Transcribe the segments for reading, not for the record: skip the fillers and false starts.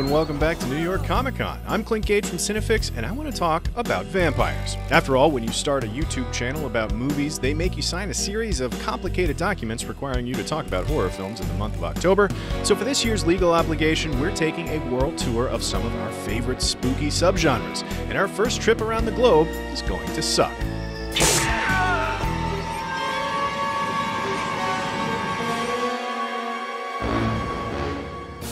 and welcome back to New York Comic Con. I'm Clint Gage from CineFix's, and I want to talk about vampires. After all, when you start a YouTube channel about movies, they make you sign a series of complicated documents requiring you to talk about horror films in the month of October. So for this year's legal obligation, we're taking a world tour of some of our favorite spooky subgenres, and our first trip around the globe is going to suck.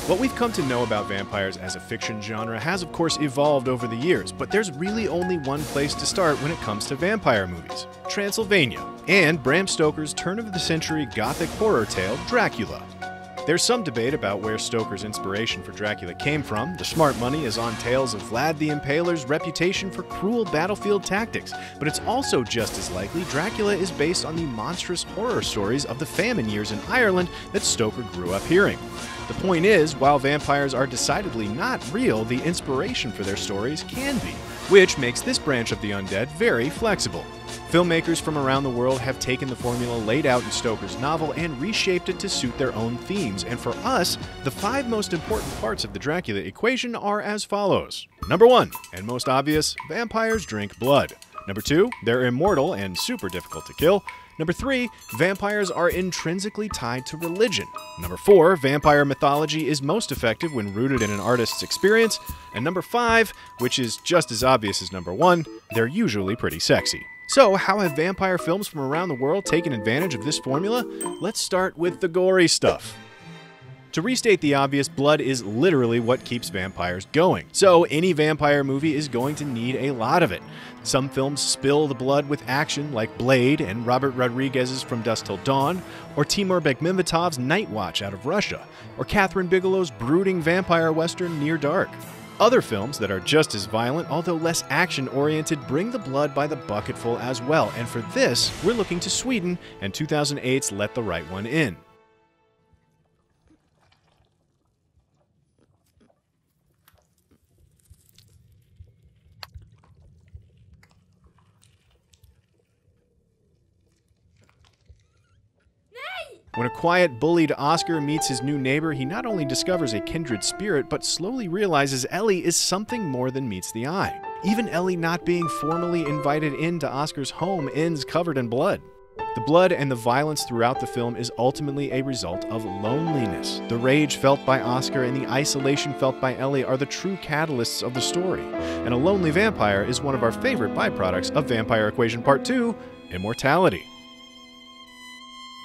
What we've come to know about vampires as a fiction genre has of course evolved over the years, but there's really only one place to start when it comes to vampire movies: Transylvania, and Bram Stoker's turn-of-the-century gothic horror tale, Dracula. There's some debate about where Stoker's inspiration for Dracula came from. The smart money is on tales of Vlad the Impaler's reputation for cruel battlefield tactics, but it's also just as likely Dracula is based on the monstrous horror stories of the famine years in Ireland that Stoker grew up hearing. The point is, while vampires are decidedly not real, the inspiration for their stories can be, which makes this branch of the undead very flexible. Filmmakers from around the world have taken the formula laid out in Stoker's novel and reshaped it to suit their own themes, and for us, the 5 most important parts of the Dracula equation are as follows. Number 1, and most obvious, vampires drink blood. Number 2, they're immortal and super difficult to kill. Number 3, vampires are intrinsically tied to religion. Number 4, vampire mythology is most effective when rooted in an artist's experience. And number 5, which is just as obvious as number 1, they're usually pretty sexy. So, how have vampire films from around the world taken advantage of this formula? Let's start with the gory stuff. To restate the obvious, blood is literally what keeps vampires going. So any vampire movie is going to need a lot of it. Some films spill the blood with action, like Blade and Robert Rodriguez's From Dusk Till Dawn, or Timur Bekmambetov's Night Watch out of Russia, or Catherine Bigelow's brooding vampire western Near Dark. Other films that are just as violent, although less action-oriented, bring the blood by the bucketful as well, and for this, we're looking to Sweden and 2008's Let the Right One In. When a quiet, bullied Oscar meets his new neighbor, he not only discovers a kindred spirit, but slowly realizes Ellie is something more than meets the eye. Even Ellie not being formally invited into Oscar's home ends covered in blood. The blood and the violence throughout the film is ultimately a result of loneliness. The rage felt by Oscar and the isolation felt by Ellie are the true catalysts of the story. And a lonely vampire is one of our favorite byproducts of Vampire Equation Part 2, immortality.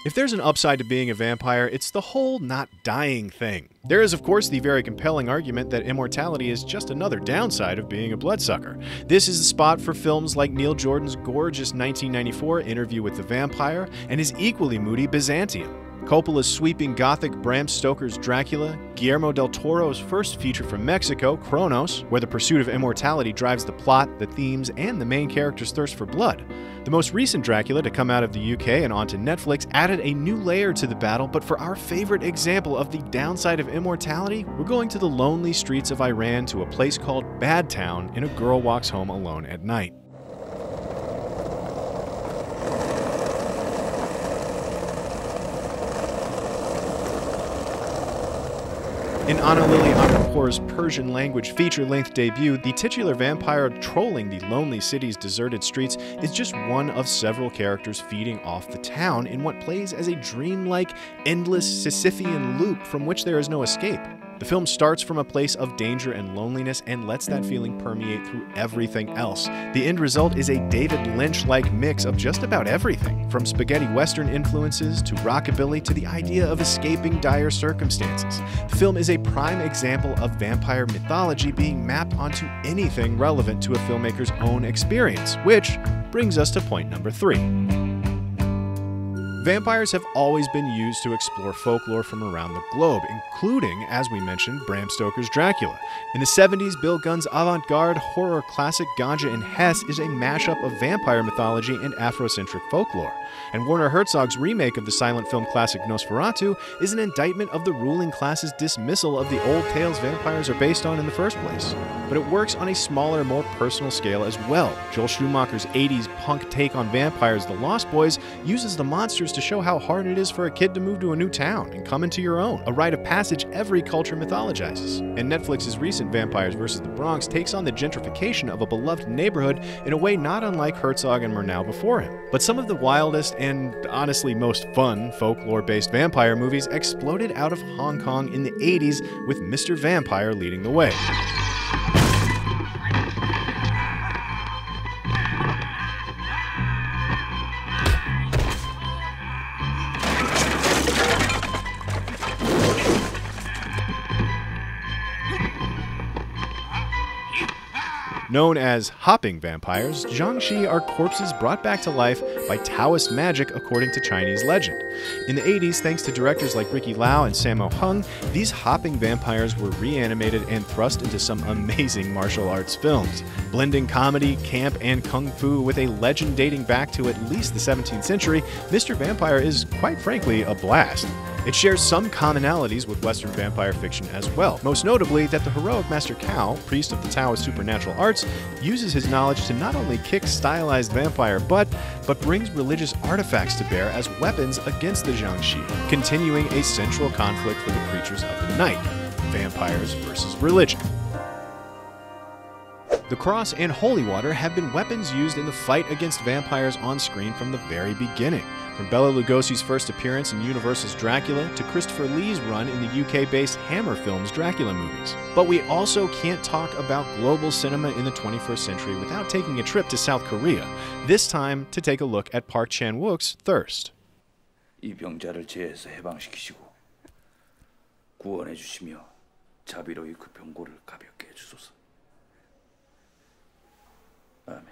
If there's an upside to being a vampire, it's the whole not dying thing. There is, of course, the very compelling argument that immortality is just another downside of being a bloodsucker. This is the spot for films like Neil Jordan's gorgeous 1994 Interview with the Vampire and his equally moody Byzantium. Coppola's sweeping gothic Bram Stoker's Dracula, Guillermo del Toro's first feature from Mexico, Cronos, where the pursuit of immortality drives the plot, the themes, and the main character's thirst for blood. The most recent Dracula to come out of the UK and onto Netflix added a new layer to the battle, but for our favorite example of the downside of immortality, we're going to the lonely streets of Iran to a place called Bad Town, and a girl walks home alone at night. In Ana Lily Amirpour's Persian-language feature-length debut, the titular vampire trolling the lonely city's deserted streets is just one of several characters feeding off the town in what plays as a dreamlike, endless Sisyphean loop from which there is no escape. The film starts from a place of danger and loneliness and lets that feeling permeate through everything else. The end result is a David Lynch-like mix of just about everything, from spaghetti western influences to rockabilly to the idea of escaping dire circumstances. The film is a prime example of vampire mythology being mapped onto anything relevant to a filmmaker's own experience, which brings us to point number 3. Vampires have always been used to explore folklore from around the globe, including, as we mentioned, Bram Stoker's Dracula. In the 70s, Bill Gunn's avant-garde horror classic Ganja and Hess is a mashup of vampire mythology and Afrocentric folklore. And Werner Herzog's remake of the silent film classic Nosferatu is an indictment of the ruling class's dismissal of the old tales vampires are based on in the first place. But it works on a smaller, more personal scale as well. Joel Schumacher's 80s punk take on vampires, The Lost Boys, uses the monsters to show how hard it is for a kid to move to a new town and come into your own, a rite of passage every culture mythologizes. And Netflix's recent Vampires vs. the Bronx takes on the gentrification of a beloved neighborhood in a way not unlike Herzog and Murnau before him. But some of the wildest and honestly most fun folklore-based vampire movies exploded out of Hong Kong in the 80s, with Mr. Vampire leading the way. Known as hopping vampires, jiangshi are corpses brought back to life by Taoist magic according to Chinese legend. In the 80s, thanks to directors like Ricky Lau and Sammo Hung, these hopping vampires were reanimated and thrust into some amazing martial arts films. Blending comedy, camp, and kung fu with a legend dating back to at least the 17th century, Mr. Vampire is, quite frankly, a blast. It shares some commonalities with Western vampire fiction as well, most notably that the heroic Master Cao, priest of the Taoist supernatural arts, uses his knowledge to not only kick stylized vampire butt, but brings religious artifacts to bear as weapons against the jiangshi, continuing a central conflict for the creatures of the night: vampires versus religion. The cross and holy water have been weapons used in the fight against vampires on screen from the very beginning. From Bela Lugosi's first appearance in Universal's Dracula to Christopher Lee's run in the UK-based Hammer Films Dracula movies. But we also can't talk about global cinema in the 21st century without taking a trip to South Korea, this time to take a look at Park Chan-wook's Thirst. 이 병자를 제해서 해방시키시고 구원해 주시며 자비로이 그 병고를 가볍게 해 주소서. 아멘.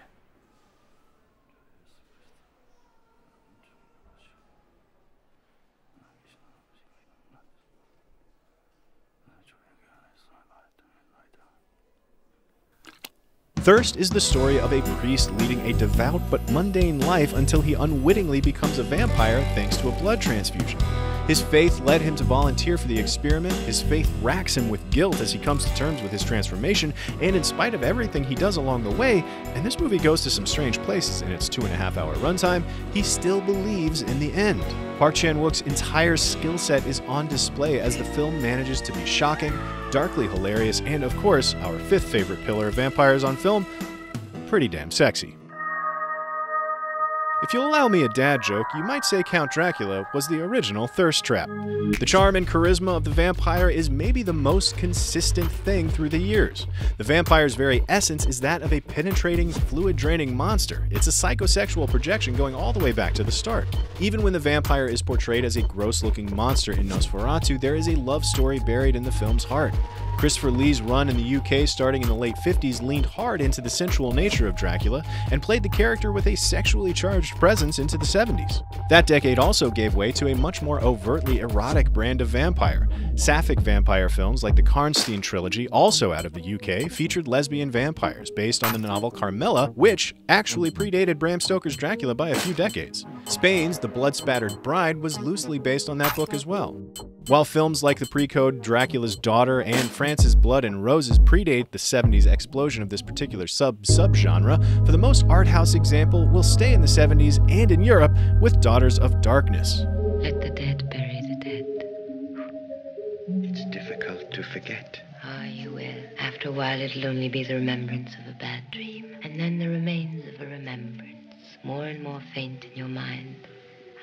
Thirst is the story of a priest leading a devout but mundane life until he unwittingly becomes a vampire thanks to a blood transfusion. His faith led him to volunteer for the experiment, his faith racks him with guilt as he comes to terms with his transformation, and in spite of everything he does along the way, and this movie goes to some strange places in its 2.5-hour runtime, he still believes in the end. Park Chan-wook's entire skill set is on display as the film manages to be shocking, darkly hilarious, and of course, our fifth favorite pillar of vampires on film, pretty damn sexy. If you'll allow me a dad joke, you might say Count Dracula was the original thirst trap. The charm and charisma of the vampire is maybe the most consistent thing through the years. The vampire's very essence is that of a penetrating, fluid-draining monster. It's a psychosexual projection going all the way back to the start. Even when the vampire is portrayed as a gross-looking monster in Nosferatu, there is a love story buried in the film's heart. Christopher Lee's run in the UK starting in the late 50s leaned hard into the sensual nature of Dracula and played the character with a sexually charged presence into the 70s. That decade also gave way to a much more overtly erotic brand of vampire. Sapphic vampire films like the Karnstein trilogy, also out of the UK, featured lesbian vampires based on the novel Carmilla, which actually predated Bram Stoker's Dracula by a few decades. Spain's The Blood-Spattered Bride was loosely based on that book as well. While films like the pre-code Dracula's Daughter and France's Blood and Roses predate the 70s explosion of this particular subgenre, for the most art house example, we'll stay in the 70s and in Europe with Daughters of Darkness. Let the dead bury the dead. It's difficult to forget. Ah, you will. After a while, it'll only be the remembrance of a bad dream, and then the remains of a remembrance, more and more faint in your mind.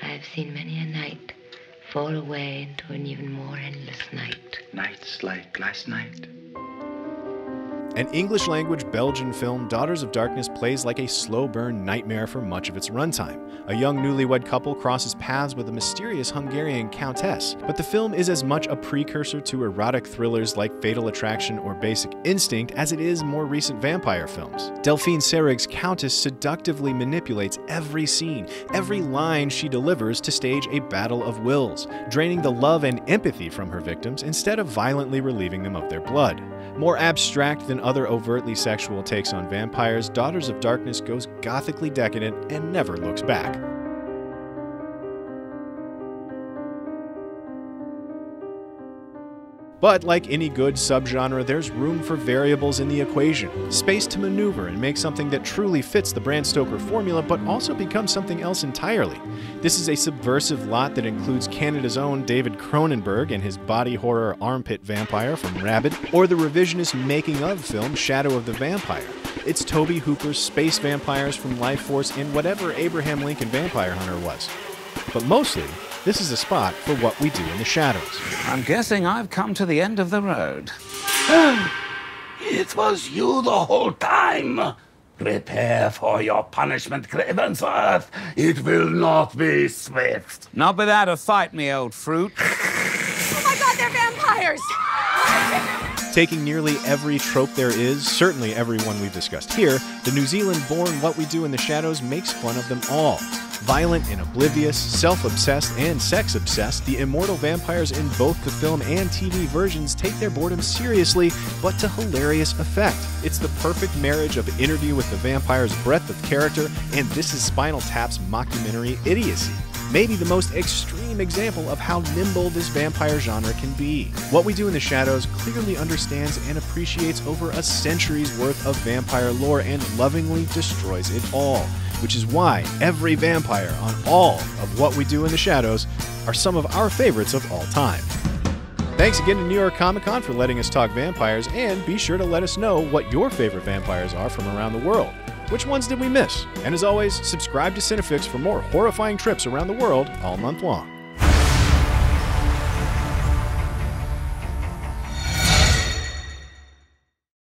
I have seen many a night fall away into an even more endless night. Nights like last night. An English-language Belgian film, Daughters of Darkness plays like a slow-burn nightmare for much of its runtime. A young newlywed couple crosses paths with a mysterious Hungarian countess, but the film is as much a precursor to erotic thrillers like Fatal Attraction or Basic Instinct as it is more recent vampire films. Delphine Seyreg's countess seductively manipulates every scene, every line she delivers to stage a battle of wills, draining the love and empathy from her victims instead of violently relieving them of their blood. More abstract than other overtly sexual takes on vampires, Daughters of Darkness goes gothically decadent and never looks back. But like any good subgenre, there's room for variables in the equation, space to maneuver and make something that truly fits the Bram Stoker formula, but also becomes something else entirely. This is a subversive lot that includes Canada's own David Cronenberg and his body horror armpit vampire from Rabid, or the revisionist making-of film Shadow of the Vampire. It's Tobe Hooper's space vampires from Life Force and whatever Abraham Lincoln Vampire Hunter was. But mostly, this is a spot for what we do in the shadows. I'm guessing I've come to the end of the road. It was you the whole time. Prepare for your punishment, Cravensworth. It will not be swift. Not without a fight, me old fruit. Oh my God, they're vampires! Taking nearly every trope there is, certainly every one we've discussed here, the New Zealand-born What We Do in the Shadows makes fun of them all. Violent and oblivious, self-obsessed and sex-obsessed, the immortal vampires in both the film and TV versions take their boredom seriously, but to hilarious effect. It's the perfect marriage of Interview with the Vampire's breadth of character and This Is Spinal Tap's mockumentary idiocy. Maybe the most extreme example of how nimble this vampire genre can be. What We Do in the Shadows clearly understands and appreciates over a century's worth of vampire lore and lovingly destroys it all, which is why every vampire on all of What We Do in the Shadows are some of our favorites of all time. Thanks again to New York Comic Con for letting us talk vampires, and be sure to let us know what your favorite vampires are from around the world. Which ones did we miss? And as always, subscribe to CineFix for more horrifying trips around the world all month long.